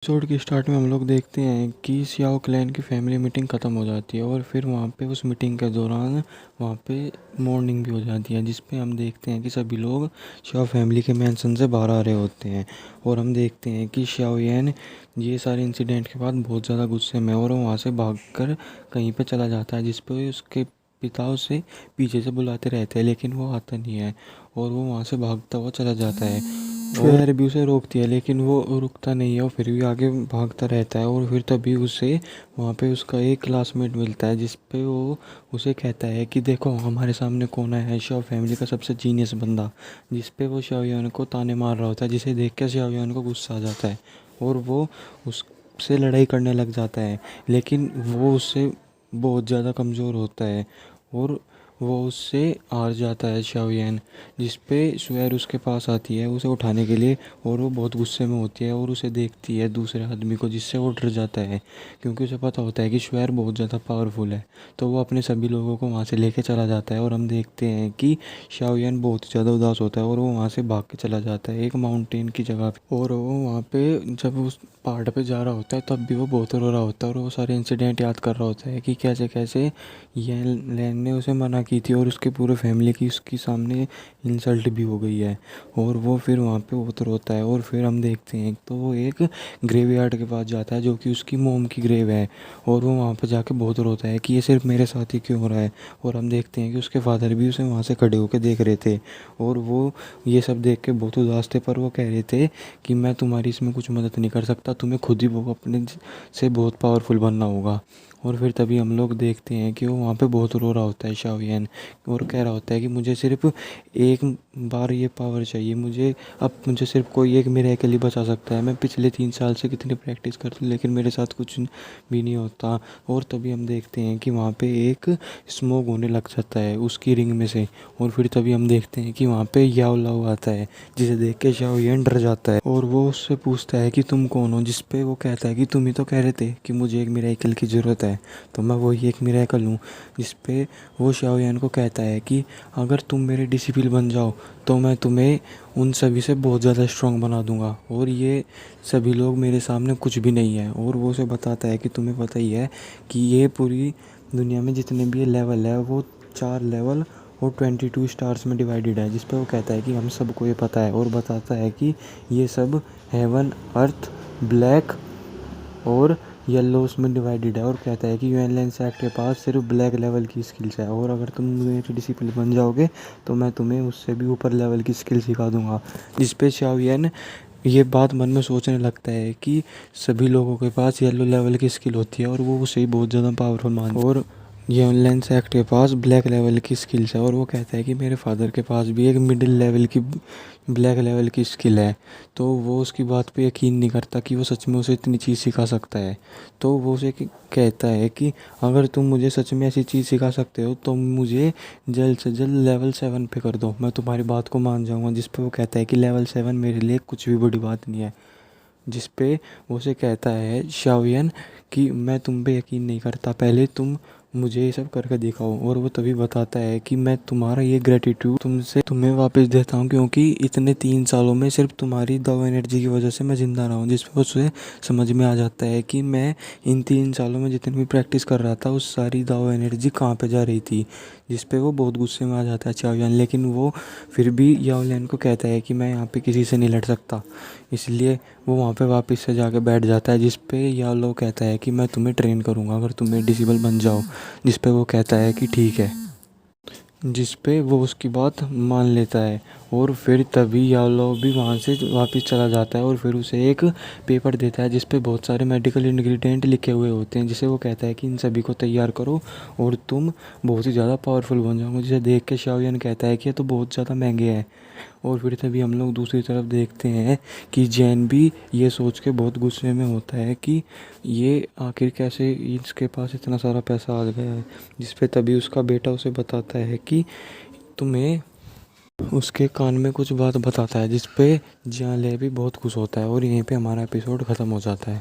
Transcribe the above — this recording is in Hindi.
एपिसोड के स्टार्ट में हम लोग देखते हैं कि सियाओ क्लैन की फैमिली मीटिंग ख़त्म हो जाती है और फिर वहाँ पे उस मीटिंग के दौरान वहाँ पे मॉर्निंग भी हो जाती है, जिस पे हम देखते हैं कि सभी लोग सियाओ फैमिली के मैंसन से बाहर आ रहे होते हैं। और हम देखते हैं कि सियाओ यन ये सारे इंसिडेंट के बाद बहुत ज़्यादा गुस्से में है और वो वहाँ से भागकर कहीं पे चला जाता है, जिस पे उसके पिता उसे पीछे से बुलाते रहते हैं लेकिन वो आता नहीं है और वो वहाँ से भागता हुआ चला जाता है। और भी उसे रोकती है लेकिन वो रुकता नहीं है और फिर भी आगे भागता रहता है। और फिर तभी उसे वहाँ पे उसका एक क्लासमेट मिलता है, जिस पे वो उसे कहता है कि देखो हमारे सामने कौन है, शाओ फैमिली का सबसे जीनियस बंदा। जिस पे वो शाओयान को ताने मार रहा होता है, जिसे देख के शाओयान को गुस्सा आ जाता है और वो उससे लड़ाई करने लग जाता है। लेकिन वो उससे बहुत ज़्यादा कमज़ोर होता है और वो उससे हार जाता है शाओयान। जिस पे स्वेर उसके पास आती है उसे उठाने के लिए और वो बहुत गुस्से में होती है और उसे देखती है दूसरे आदमी को, जिससे वो डर जाता है क्योंकि उसे पता होता है कि स्वेर बहुत ज़्यादा पावरफुल है। तो वो अपने सभी लोगों को वहाँ से लेके चला जाता है और हम देखते हैं कि शाओयान बहुत ज़्यादा उदास होता है और वो वहाँ से भाग के चला जाता है एक माउंटेन की जगह पे। और वो वहाँ पे जब उस पहाड़ पे जा रहा होता है तब भी वो बहुत रो रहा होता है और वो सारे इंसिडेंट याद कर रहा होता है कि कैसे कैसे ये लैन ने उसे मना की थी और उसके पूरे फैमिली की उसके सामने इंसल्ट भी हो गई है। और वो फिर वहाँ पे बहुत रोता है और फिर हम देखते हैं तो वो एक ग्रेवयार्ड के पास जाता है जो कि उसकी मोम की ग्रेव है और वो वहाँ पे जाके बहुत रोता है कि ये सिर्फ मेरे साथ ही क्यों हो रहा है। और हम देखते हैं कि उसके फादर भी उसे वहाँ से खड़े होकर देख रहे थे और वो ये सब देख के बहुत उदास थे, पर वो कह रहे थे कि मैं तुम्हारी इसमें कुछ मदद नहीं कर सकता, तुम्हें खुद ही वो अपने से बहुत पावरफुल बनना होगा। और फिर तभी हम लोग देखते हैं कि वो वहाँ पे बहुत रो रहा होता है शाओयान और कह रहा होता है कि मुझे सिर्फ एक बार ये पावर चाहिए, मुझे सिर्फ कोई एक मिरेकल ही बचा सकता है। मैं पिछले 3 साल से कितनी प्रैक्टिस करता हूँ लेकिन मेरे साथ कुछ भी नहीं होता। और तभी हम देखते हैं कि वहाँ पे एक स्मोक होने लग जाता है उसकी रिंग में से और फिर तभी हम देखते हैं कि वहाँ पे याओ लाओ आता है, जिसे देख के शाओयान डर जाता है और वो उससे पूछता है कि तुम कौन हो। जिस पे वो कहता है कि तुम ही तो कह रहे थे कि मुझे एक मिरेकल की ज़रूरत है, तो मैं वही एक मिरेकल हूँ। जिस पे वो शाओयान को कहता है कि अगर तुम मेरे डिसिपल बन जाओ तो मैं तुम्हें उन सभी से बहुत ज़्यादा स्ट्रांग बना दूंगा और ये सभी लोग मेरे सामने कुछ भी नहीं है। और वो उसे बताता है कि तुम्हें पता ही है कि ये पूरी दुनिया में जितने भी लेवल है वो 4 लेवल और 22 स्टार्स में डिवाइडेड है। जिस पे वो कहता है कि हम सबको ये पता है और बताता है कि ये सब हेवन, अर्थ, ब्लैक और येलो उसमें डिवाइडेड है। और कहता है कि यूएन लेंस एक्ट के पास सिर्फ ब्लैक लेवल की स्किल्स है और अगर तुम मेरे डिसिपल बन जाओगे तो मैं तुम्हें उससे भी ऊपर लेवल की स्किल सिखा दूंगा। जिस पे शाओयान ये बात मन में सोचने लगता है कि सभी लोगों के पास येलो लेवल की स्किल होती है और वो उसे ही बहुत ज़्यादा पावरफुल मानते हैं। और ये लेंस एक्ट के पास ब्लैक लेवल की स्किल्स है और वो कहता है कि मेरे फादर के पास भी एक मिडिल लेवल की ब्लैक लेवल की स्किल है। तो वो उसकी बात पे यकीन नहीं करता कि वो सच में उसे इतनी चीज़ सिखा सकता है। तो वो उसे कहता है कि अगर तुम मुझे सच में ऐसी चीज़ सिखा सकते हो तो मुझे जल्द से जल्द लेवल 7 पे कर दो, मैं तुम्हारी बात को मान जाऊँगा। जिस पे वो कहता है कि लेवल 7 मेरे लिए कुछ भी बड़ी बात नहीं है। जिस पे वो उसे कहता है शाओयान कि मैं तुम पे यकीन नहीं करता, पहले तुम मुझे ये सब करके दिखाओ। और वो तभी बताता है कि मैं तुम्हारा ये ग्रेटिट्यूड तुमसे तुम्हें वापस देता हूँ क्योंकि इतने 3 सालों में सिर्फ तुम्हारी दाव एनर्जी की वजह से मैं ज़िंदा रहा हूँ। जिस पर उसे समझ में आ जाता है कि मैं इन 3 सालों में जितनी भी प्रैक्टिस कर रहा था उस सारी दाव एनर्जी कहाँ पे जा रही थी। जिस पे वो बहुत गुस्से में आ जाता है चाओयान, लेकिन वो फिर भी याओलिन को कहता है कि मैं यहाँ पे किसी से नहीं लड़ सकता, इसलिए वो वहाँ पे वापस से जाके बैठ जाता है। जिस पे यालो कहता है कि मैं तुम्हें ट्रेन करूँगा अगर तुम मेरे डिसिबल बन जाओ। जिस पे वो कहता है कि ठीक है, जिस पे वो उसकी बात मान लेता है। और फिर तभी यालो भी वहाँ से वापस चला जाता है और फिर उसे एक पेपर देता है जिस पे बहुत सारे मेडिकल इंग्रेडिएंट लिखे हुए होते हैं, जिसे वो कहता है कि इन सभी को तैयार करो और तुम बहुत ही ज़्यादा पावरफुल बन जाओगे। जिसे देख के शाओयान कहता है कि ये तो बहुत ज़्यादा महंगे हैं। और फिर तभी हम लोग दूसरी तरफ देखते हैं कि जैन भी ये सोच के बहुत गुस्से में होता है कि ये आखिर कैसे इसके पास इतना सारा पैसा आ गया है। जिस पे तभी उसका बेटा उसे बताता है कि तुम्हें उसके कान में कुछ बात बताता है, जिस पे जियाले भी बहुत खुश होता है। और यहीं पे हमारा एपिसोड ख़त्म हो जाता है।